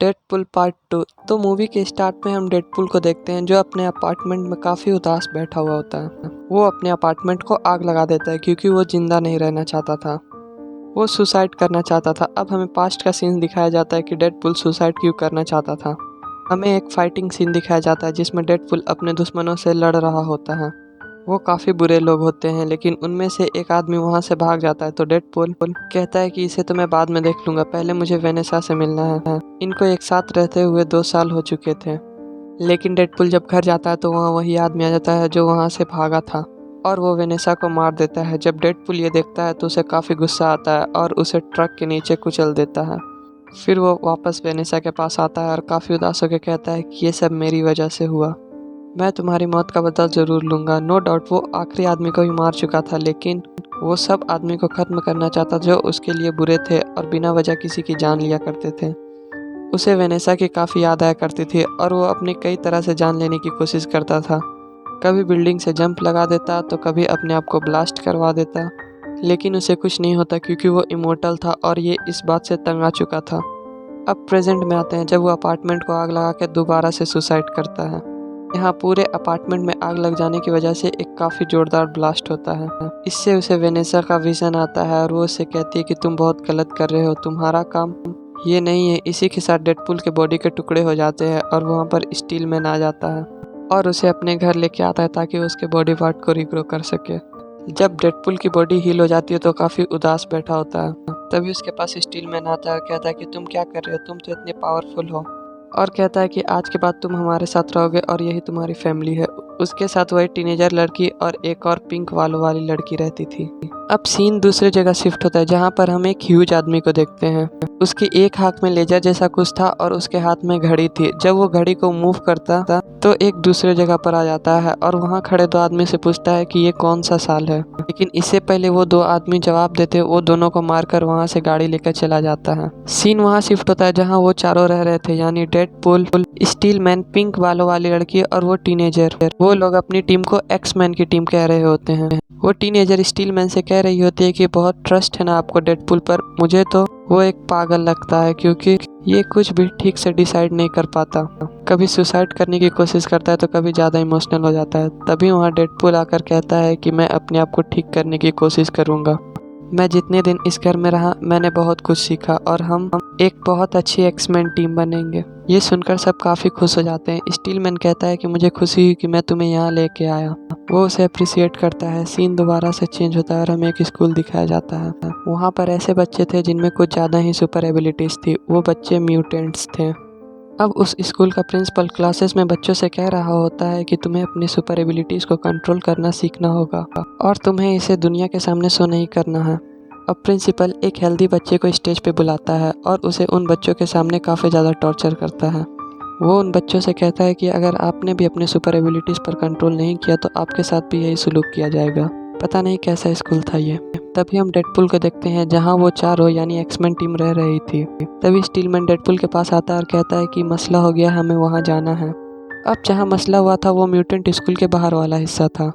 Deadpool part 2। तो movie के start में हम डेडपुल को देखते हैं जो अपने अपार्टमेंट में काफ़ी उदास बैठा हुआ होता है। वो अपने अपार्टमेंट को आग लगा देता है क्योंकि वो जिंदा नहीं रहना चाहता था, वो सुसाइड करना चाहता था। अब हमें पास्ट का सीन दिखाया जाता है कि डेडपुल सुसाइड क्यों करना चाहता था। हमें एक फाइटिंग सीन दिखाया जाता है जिसमें डेडपुल अपने दुश्मनों से लड़ रहा होता है। वो काफ़ी बुरे लोग होते हैं लेकिन उनमें से एक आदमी वहाँ से भाग जाता है। तो डेडपुल कहता है कि इसे तो मैं बाद में देख लूँगा, पहले मुझे वेनेसा से मिलना है। इनको एक साथ रहते हुए 2 साल हो चुके थे। लेकिन डेडपुल जब घर जाता है तो वहाँ वही आदमी आ जाता है जो वहाँ से भागा था और वो वेनेसा को मार देता है। जब डेडपुल ये देखता है तो उसे काफ़ी गुस्सा आता है और उसे ट्रक के नीचे कुचल देता है। फिर वो वापस वेनेसा के पास आता है और काफ़ी उदास होकर कहता है कि ये सब मेरी वजह से हुआ, मैं तुम्हारी मौत का बदला ज़रूर लूँगा। नो डाउट वो आखिरी आदमी को भी मार चुका था लेकिन वो सब आदमी को ख़त्म करना चाहता जो उसके लिए बुरे थे और बिना वजह किसी की जान लिया करते थे। उसे वेनेसा की काफ़ी याद आया करती थी और वो अपनी कई तरह से जान लेने की कोशिश करता था। कभी बिल्डिंग से जंप लगा देता तो कभी अपने आप को ब्लास्ट करवा देता, लेकिन उसे कुछ नहीं होता क्योंकि वो इमोर्टल था और ये इस बात से तंग आ चुका था। अब प्रेजेंट में आते हैं जब वो अपार्टमेंट को आग लगा के दोबारा से सुसाइड करता है। यहाँ पूरे अपार्टमेंट में आग लग जाने की वजह से एक काफ़ी ज़ोरदार ब्लास्ट होता है। इससे उसे वेनेसा का विजन आता है और वो उसे कहती है कि तुम बहुत गलत कर रहे हो, तुम्हारा काम ये नहीं है। इसी के साथ डेडपुल के बॉडी के टुकड़े हो जाते हैं और वहाँ पर स्टील मैन आ जाता है और उसे अपने घर लेके आता है ताकि वो उसके बॉडी पार्ट को रिग्रो कर सके। जब डेडपुल की बॉडी हील हो जाती है तो काफ़ी उदास बैठा होता है। तभी उसके पास स्टील मैन आता है और कहता है कि तुम क्या कर रहे हो, तुम तो इतने पावरफुल हो, और कहता है कि आज के बाद तुम हमारे साथ रहोगे और यही तुम्हारी फैमिली है। उसके साथ वही टीनेजर लड़की और एक और पिंक बालों वाली लड़की रहती थी। अब सीन दूसरी जगह शिफ्ट होता है जहाँ पर हम एक ह्यूज आदमी को देखते हैं। उसके एक हाथ में लेजर जैसा कुछ था और उसके हाथ में घड़ी थी। जब वो घड़ी को मूव करता तो एक दूसरे जगह पर आ जाता है और वहाँ खड़े 2 आदमी से पूछता है कि ये कौन सा साल है। लेकिन इससे पहले वो 2 आदमी जवाब देते वो दोनों को मारकर वहाँ से गाड़ी लेकर चला जाता है। सीन वहाँ शिफ्ट होता है जहाँ वो चारों रह रहे थे, यानी डेडपुल, स्टील मैन, पिंक बालों वाली लड़की और वो टीनेजर। वो लोग अपनी टीम को एक्स मैन की टीम कह रहे होते हैं। वो टीनेजर स्टील मैन से कह रही होती है कि बहुत ट्रस्ट है ना आपको डेडपुल पर, मुझे तो वो एक पागल लगता है क्योंकि ये कुछ भी ठीक से डिसाइड नहीं कर पाता, कभी सुसाइड करने की कोशिश करता है तो कभी ज़्यादा इमोशनल हो जाता है। तभी वहाँ डेडपुल आकर कहता है कि मैं अपने आप को ठीक करने की कोशिश करूँगा। मैं जितने दिन इस घर में रहा मैंने बहुत कुछ सीखा और हम एक बहुत अच्छी एक्समैन टीम बनेंगे। ये सुनकर सब काफ़ी खुश हो जाते हैं। स्टीलमैन कहता है कि मुझे खुशी हुई कि मैं तुम्हें यहाँ लेके आया। वो उसे अप्रिशिएट करता है। सीन दोबारा से चेंज होता है और हमें एक स्कूल दिखाया जाता है। वहाँ पर ऐसे बच्चे थे जिनमें कुछ ज़्यादा ही सुपर एबिलिटीज़ थी। वो बच्चे म्यूटेंट्स थे। अब उस स्कूल का प्रिंसिपल क्लासेस में बच्चों से कह रहा होता है कि तुम्हें अपनी सुपर एबिलिटीज़ को कंट्रोल करना सीखना होगा और तुम्हें इसे दुनिया के सामने शो नहीं करना है। अब प्रिंसिपल एक हेल्दी बच्चे को स्टेज पे बुलाता है और उसे उन बच्चों के सामने काफ़ी ज़्यादा टॉर्चर करता है। वो उन बच्चों से कहता है कि अगर आपने भी अपने सुपर एबिलिटीज़ पर कंट्रोल नहीं किया तो आपके साथ भी यही सलूक किया जाएगा। पता नहीं कैसा स्कूल था ये। तभी हम डेडपुल को देखते हैं जहाँ वो चारों यानी एक्समैन टीम रह रही थी। तभी स्टीलमैन डेडपुल के पास आता है और कहता है कि मसला हो गया, हमें वहाँ जाना है। अब जहाँ मसला हुआ था वो म्यूटेंट स्कूल के बाहर वाला हिस्सा था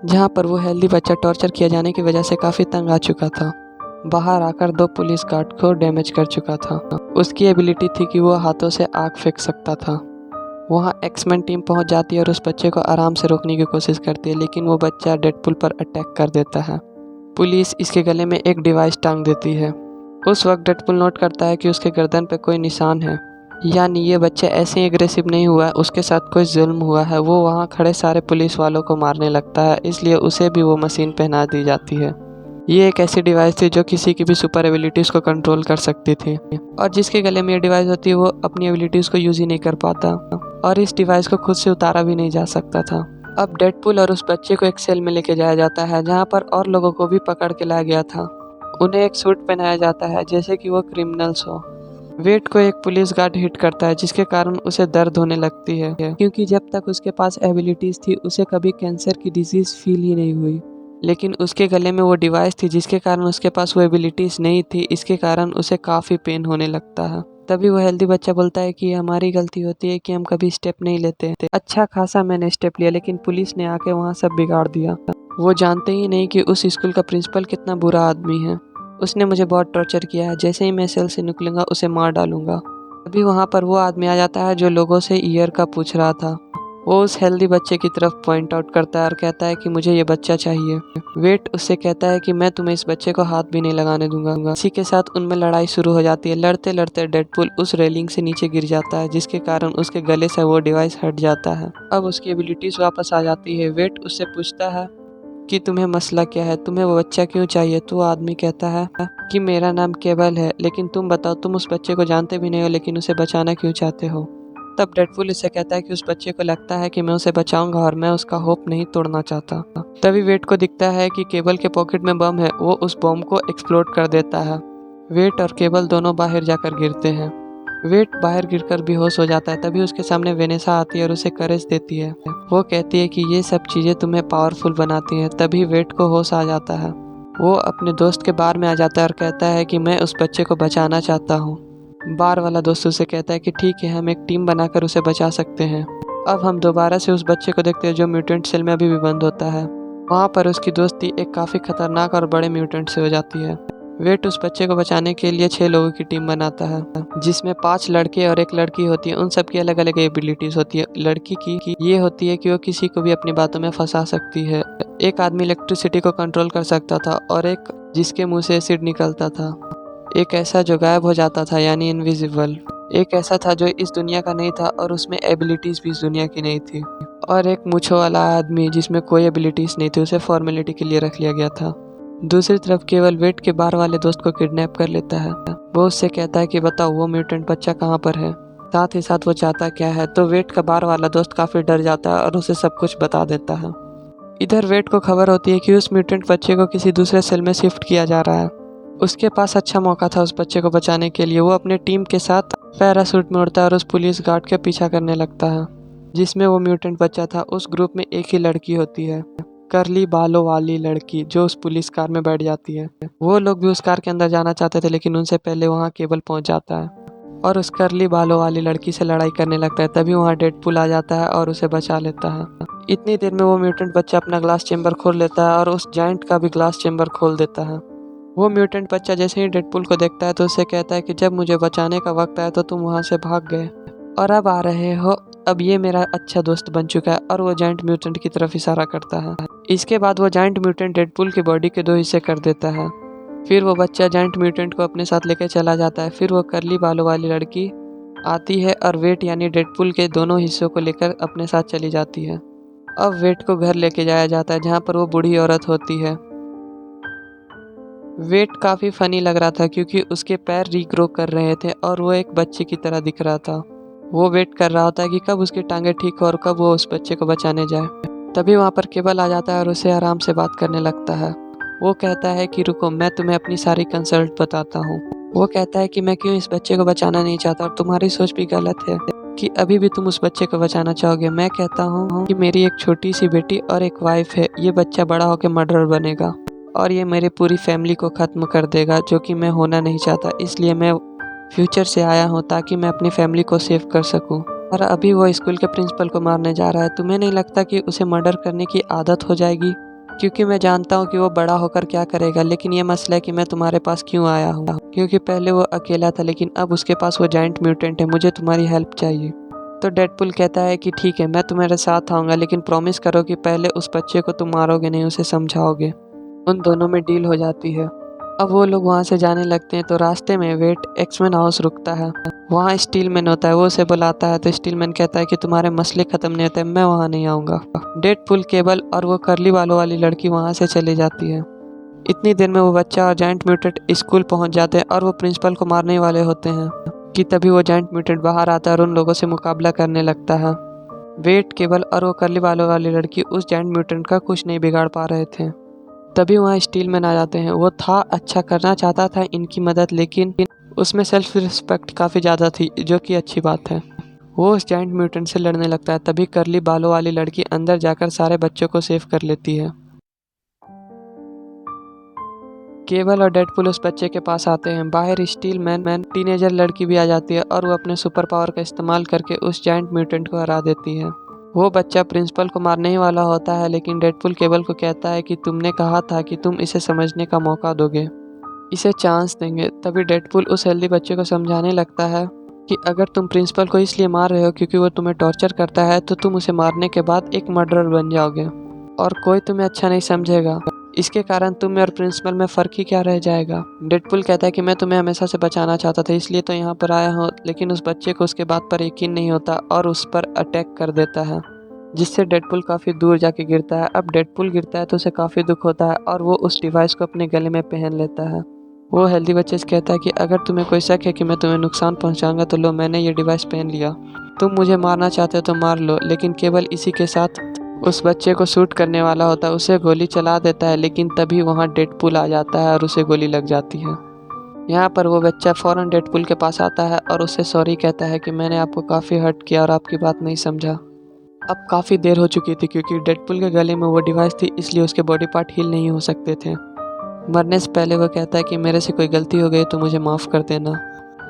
जहाँ पर वो हेल्दी बच्चा टॉर्चर किया जाने की वजह से काफ़ी तंग आ चुका था। बाहर आकर 2 पुलिस गार्ड को डैमेज कर चुका था। उसकी एबिलिटी थी कि वो हाथों से आग फेंक सकता था। वहाँ एक्समैन टीम पहुँच जाती है और उस बच्चे को आराम से रोकने की कोशिश करती है लेकिन वो बच्चा डेडपुल पर अटैक कर देता है। पुलिस इसके गले में एक डिवाइस टांग देती है। उस वक्त डेडपुल नोट करता है कि उसके गर्दन पे कोई निशान है, यानी ये बच्चा ऐसे ही एग्रेसिव नहीं हुआ है, उसके साथ कोई जुल्म हुआ है। वो वहाँ खड़े सारे पुलिस वालों को मारने लगता है, इसलिए उसे भी वो मशीन पहना दी जाती है। ये एक ऐसी डिवाइस थी जो किसी की भी सुपर एबिलिटीज़ को कंट्रोल कर सकती थी और जिसके गले में ये डिवाइस होती है वो अपनी एबिलिटीज़ को यूज़ ही नहीं कर पाता और इस डिवाइस को खुद से उतारा भी नहीं जा सकता था। अब डेडपुल और उस बच्चे को एक सेल में लेके जाया जाता है जहाँ पर और लोगों को भी पकड़ के लाया गया था। उन्हें एक सूट पहनाया जाता है जैसे कि वो क्रिमिनल्स हो। वेट को एक पुलिस गार्ड हिट करता है जिसके कारण उसे दर्द होने लगती है क्योंकि जब तक उसके पास एबिलिटीज़ थी उसे कभी कैंसर की डिजीज़ फील ही नहीं हुई। लेकिन उसके गले में वो डिवाइस थी जिसके कारण उसके पास वो एबिलिटीज़ नहीं थी, इसके कारण उसे काफ़ी पेन होने लगता है। तभी वो हेल्दी बच्चा बोलता है कि हमारी गलती होती है कि हम कभी स्टेप नहीं लेते। अच्छा खासा मैंने स्टेप लिया लेकिन पुलिस ने आके वहाँ सब बिगाड़ दिया। वो जानते ही नहीं कि उस स्कूल का प्रिंसिपल कितना बुरा आदमी है। उसने मुझे बहुत टॉर्चर किया है, जैसे ही मैं सेल से निकलूंगा उसे मार डालूंगा। तभी वहाँ पर वो आदमी आ जाता है जो लोगों से ईयर का पूछ रहा था। वो उस हेल्दी बच्चे की तरफ पॉइंट आउट करता है और कहता है कि मुझे ये बच्चा चाहिए। वेट उससे कहता है कि मैं तुम्हें इस बच्चे को हाथ भी नहीं लगाने दूंगा। इसी के साथ उनमें लड़ाई शुरू हो जाती है। लड़ते लड़ते डेडपूल उस रेलिंग से नीचे गिर जाता है, जिसके कारण उसके गले से वो डिवाइस हट जाता है। अब उसकी एबिलिटीज वापस आ जाती है। वेट उससे पूछता है कि तुम्हें मसला क्या है, तुम्हें वो बच्चा क्यों चाहिए। तो वो आदमी कहता है कि मेरा नाम केवल है, लेकिन तुम बताओ, तुम उस बच्चे को जानते भी नहीं हो, लेकिन उसे बचाना क्यों चाहते हो। तब डेडपूल इससे कहता है कि उस बच्चे को लगता है कि मैं उसे बचाऊंगा और मैं उसका होप नहीं तोड़ना चाहता। तभी वेट को दिखता है कि केबल के पॉकेट में बम है। वो उस बम को एक्सप्लोड कर देता है। वेट और केबल दोनों बाहर जाकर गिरते हैं। वेट बाहर गिरकर बेहोश हो जाता है। तभी उसके सामने वेनेसा आती है और उसे करेज देती है। वो कहती है कि ये सब चीजें तुम्हें पावरफुल बनाती हैं। तभी वेट को होश आ जाता है। वो अपने दोस्त के बार में आ जाता है और कहता है कि मैं उस बच्चे को बचाना चाहता हूँ। बार वाला दोस्त उसे कहता है कि ठीक है, हम एक टीम बनाकर उसे बचा सकते हैं। अब हम दोबारा से उस बच्चे को देखते हैं जो म्यूटेंट सेल में अभी भी बंद होता है। वहाँ पर उसकी दोस्ती एक काफ़ी खतरनाक और बड़े म्यूटेंट से हो जाती है। वेट उस बच्चे को बचाने के लिए 6 लोगों की टीम बनाता है, जिसमें 5 लड़के और 1 लड़की होती है। उन सबकी अलग अलग एबिलिटीज होती है। लड़की की ये होती है कि वो किसी को भी अपनी बातों में फंसा सकती है। एक आदमी इलेक्ट्रिसिटी को कंट्रोल कर सकता था और एक जिसके मुंह से एसिड निकलता था। एक ऐसा जो गायब हो जाता था, यानी इनविजिबल। एक ऐसा था जो इस दुनिया का नहीं था और उसमें एबिलिटीज भी इस दुनिया की नहीं थी। और एक मूंछों वाला आदमी जिसमें कोई एबिलिटीज नहीं थी, उसे फॉर्मेलिटी के लिए रख लिया गया था। दूसरी तरफ केवल वेट के बार वाले दोस्त को किडनैप कर लेता है। वो उससे कहता है कि बताओ वो म्यूटेंट बच्चा कहाँ पर है, साथ ही साथ वो चाहता क्या है। तो वेट का बार वाला दोस्त काफी डर जाता है और उसे सब कुछ बता देता है। इधर वेट को खबर होती है कि उस म्यूटेंट बच्चे को किसी दूसरे सेल में शिफ्ट किया जा रहा है। उसके पास अच्छा मौका था उस बच्चे को बचाने के लिए। वो अपने टीम के साथ पैरासूट में उड़ता है और उस पुलिस गार्ड का पीछा करने लगता है जिसमें वो म्यूटेंट बच्चा था। उस ग्रुप में एक ही लड़की होती है, करली बालों वाली लड़की, जो उस पुलिस कार में बैठ जाती है। वो लोग भी उस कार के अंदर जाना चाहते थे, लेकिन उनसे पहले वहाँ केबल पहुँच जाता है और उस करली बालों वाली लड़की से लड़ाई करने लगता है। तभी वहाँ डेडपूल आ जाता है और उसे बचा लेता है। इतनी देर में वो म्यूटेंट बच्चा अपना ग्लास चेम्बर खोल लेता है और उस जायंट का भी ग्लास चेम्बर खोल देता है। वो म्यूटेंट बच्चा जैसे ही डेडपूल को देखता है तो उसे कहता है कि जब मुझे बचाने का वक्त आया तो तुम वहाँ से भाग गए और अब आ रहे हो। अब ये मेरा अच्छा दोस्त बन चुका है। और वो जायंट म्यूटेंट की तरफ इशारा करता है। इसके बाद वो जायंट म्यूटेंट डेडपूल की बॉडी के 2 हिस्से कर देता है। फिर वो बच्चा जायंट म्यूटेंट को अपने साथ लेकर चला जाता है। फिर वो करली बालों वाली लड़की आती है और वेट यानी डेडपूल के दोनों हिस्सों को लेकर अपने साथ चली जाती है। अब वेट को घर लेके जाया जाता है, जहाँ पर वो बूढ़ी औरत होती है। वेट काफ़ी फनी लग रहा था क्योंकि उसके पैर रीग्रो कर रहे थे और वो एक बच्चे की तरह दिख रहा था। वो वेट कर रहा होता है कि कब उसकी टांगें ठीक हो और कब वो उस बच्चे को बचाने जाए। तभी वहाँ पर केबल आ जाता है और उसे आराम से बात करने लगता है। वो कहता है कि रुको, मैं तुम्हें अपनी सारी कंसल्ट बताता हूँ। वो कहता है कि मैं क्यों इस बच्चे को बचाना नहीं चाहता और तुम्हारी सोच भी गलत है कि अभी भी तुम उस बच्चे को बचाना चाहोगे। मैं कहता हूँ कि मेरी एक छोटी सी बेटी और एक वाइफ है। ये बच्चा बड़ा होकर मर्डरर बनेगा और ये मेरी पूरी फैमिली को ख़त्म कर देगा, जो कि मैं होना नहीं चाहता। इसलिए मैं फ्यूचर से आया हूँ ताकि मैं अपनी फैमिली को सेव कर सकूँ। और अभी वो स्कूल के प्रिंसिपल को मारने जा रहा है। तुम्हें नहीं लगता कि उसे मर्डर करने की आदत हो जाएगी? क्योंकि मैं जानता हूँ कि वो बड़ा होकर क्या करेगा। लेकिन ये मसला है कि मैं तुम्हारे पास क्यों आया हूँ, क्योंकि पहले वो अकेला था लेकिन अब उसके पास वो जायंट म्यूटेंट है। मुझे तुम्हारी हेल्प चाहिए। तो डेडपूल कहता है कि ठीक है, मैं तुम्हारे साथ आऊँगा, लेकिन प्रॉमिस करो कि पहले उस बच्चे को तुम मारोगे नहीं, उसे समझाओगे। उन दोनों में डील हो जाती है। अब वो लोग वहाँ से जाने लगते हैं तो रास्ते में वेट एक्समैन हाउस रुकता है। वहाँ स्टीलमैन होता है। वो उसे बुलाता है तो स्टीलमैन कहता है कि तुम्हारे मसले ख़त्म नहीं होते, मैं वहाँ नहीं आऊँगा। डेडपूल, केबल और वो करली बालों वाली लड़की वहाँ से चली जाती है। इतनी देर में वो बच्चा और जायंट म्यूटेंट स्कूल पहुँच जाते हैं और वो प्रिंसिपल को मारने वाले होते हैं कि तभी वो जायंट म्यूटेंट बाहर आता है और उन लोगों से मुकाबला करने लगता है। वेट, केबल और वो करली बालों वाली लड़की उस जायंट म्यूटेंट का कुछ नहीं बिगाड़ पा रहे थे। तभी वहाँ स्टीलमैन आ जाते हैं। वो था अच्छा करना चाहता था इनकी मदद, लेकिन उसमें सेल्फ रिस्पेक्ट काफ़ी ज़्यादा थी, जो कि अच्छी बात है। वो उस जायंट म्यूटेंट से लड़ने लगता है। तभी करली बालों वाली लड़की अंदर जाकर सारे बच्चों को सेव कर लेती है। केबल और डेडपूल उस बच्चे के पास आते हैं। बाहर स्टीलमैन टीनेजर लड़की भी आ जाती है और वो अपने सुपर पावर का इस्तेमाल करके उस जायंट म्यूटेंट को हरा देती है। वो बच्चा प्रिंसिपल को मारने ही वाला होता है, लेकिन डेडपूल केबल को कहता है कि तुमने कहा था कि तुम इसे समझने का मौका दोगे, इसे चांस देंगे। तभी डेडपूल उस हेल्दी बच्चे को समझाने लगता है कि अगर तुम प्रिंसिपल को इसलिए मार रहे हो क्योंकि वो तुम्हें टॉर्चर करता है तो तुम उसे मारने के बाद एक मर्डरर बन जाओगे और कोई तुम्हें अच्छा नहीं समझेगा। इसके कारण तुम में और प्रिंसिपल में फ़र्क ही क्या रह जाएगा। डेडपुल कहता है कि मैं तुम्हें हमेशा से बचाना चाहता था इसलिए तो यहाँ पर आया हूँ, लेकिन उस बच्चे को उसके बात पर यकीन नहीं होता और उस पर अटैक कर देता है, जिससे डेडपुल काफ़ी दूर जाके गिरता है। अब डेडपुल गिरता है तो उसे काफ़ी दुख होता है और वो उस डिवाइस को अपने गले में पहन लेता है। वो हेल्दी बच्चे से कहता है कि अगर तुम्हें कोई शक है कि मैं तुम्हें नुकसान पहुंचाऊंगा तो लो, मैंने ये डिवाइस पहन लिया। तुम मुझे मारना चाहते हो तो मार लो। लेकिन केवल इसी के साथ उस बच्चे को शूट करने वाला होता है, उसे गोली चला देता है, लेकिन तभी वहाँ डेडपुल आ जाता है और उसे गोली लग जाती है। यहाँ पर वो बच्चा फ़ौरन डेडपुल के पास आता है और उससे सॉरी कहता है कि मैंने आपको काफ़ी हर्ट किया और आपकी बात नहीं समझा। अब काफ़ी देर हो चुकी थी क्योंकि डेडपुल के गले में वो डिवाइस थी, इसलिए उसके बॉडी पार्ट हील नहीं हो सकते थे। मरने से पहले वो कहता है कि मेरे से कोई गलती हो गई तो मुझे माफ़ कर देना।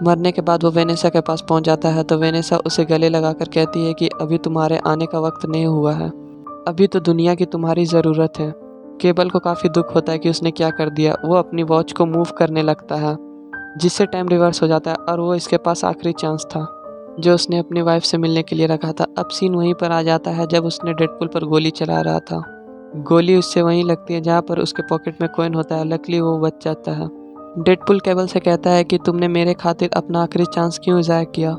मरने के बाद वो वेनेसा के पास पहुंच जाता है तो वेनेसा उसे गले लगाकर कहती है कि अभी तुम्हारे आने का वक्त नहीं हुआ है, अभी तो दुनिया की तुम्हारी ज़रूरत है। केबल को काफ़ी दुख होता है कि उसने क्या कर दिया। वो अपनी वॉच को मूव करने लगता है, जिससे टाइम रिवर्स हो जाता है और वो इसके पास आखिरी चांस था जो उसने अपनी वाइफ से मिलने के लिए रखा था। अब सीन वहीं पर आ जाता है जब उसने डेडपुल पर गोली चला रहा था। गोली उससे वहीं लगती है जहाँ पर उसके पॉकेट में कॉइन होता है। लकीली वो बच जाता है। डेडपुल केबल से कहता है कि तुमने मेरे खातिर अपना आखिरी चांस क्यों ज़ाया किया।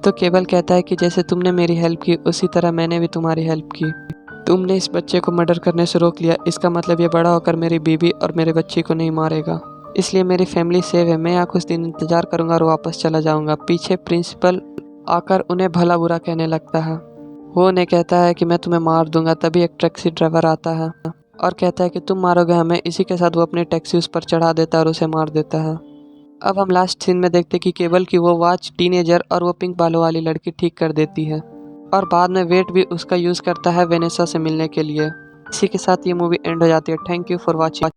तो केबल कहता है कि जैसे तुमने मेरी हेल्प की उसी तरह मैंने भी तुम्हारी हेल्प की। तुमने इस बच्चे को मर्डर करने से रोक लिया, इसका मतलब ये बड़ा होकर मेरी बीवी और मेरे बच्चे को नहीं मारेगा, इसलिए मेरी फैमिली सेव है। मैं यहाँ कुछ दिन इंतज़ार करूँगा और वापस चला जाऊँगा। पीछे प्रिंसिपल आकर उन्हें भला बुरा कहने लगता है। वो उन्हें कहता है कि मैं तुम्हें मार दूंगा। तभी एक टैक्सी ड्राइवर आता है और कहता है कि तुम मारोगे हमें। इसी के साथ वो अपनी टैक्सी उस पर चढ़ा देता है और उसे मार देता है। अब हम लास्ट सीन में देखते हैं कि केबल की वो वॉच टीनेजर और वो पिंक बालों वाली लड़की ठीक कर देती है और बाद में वेट भी उसका यूज़ करता है वेनेसा से मिलने के लिए। इसी के साथ ये मूवी एंड हो जाती है। Thank you for watching.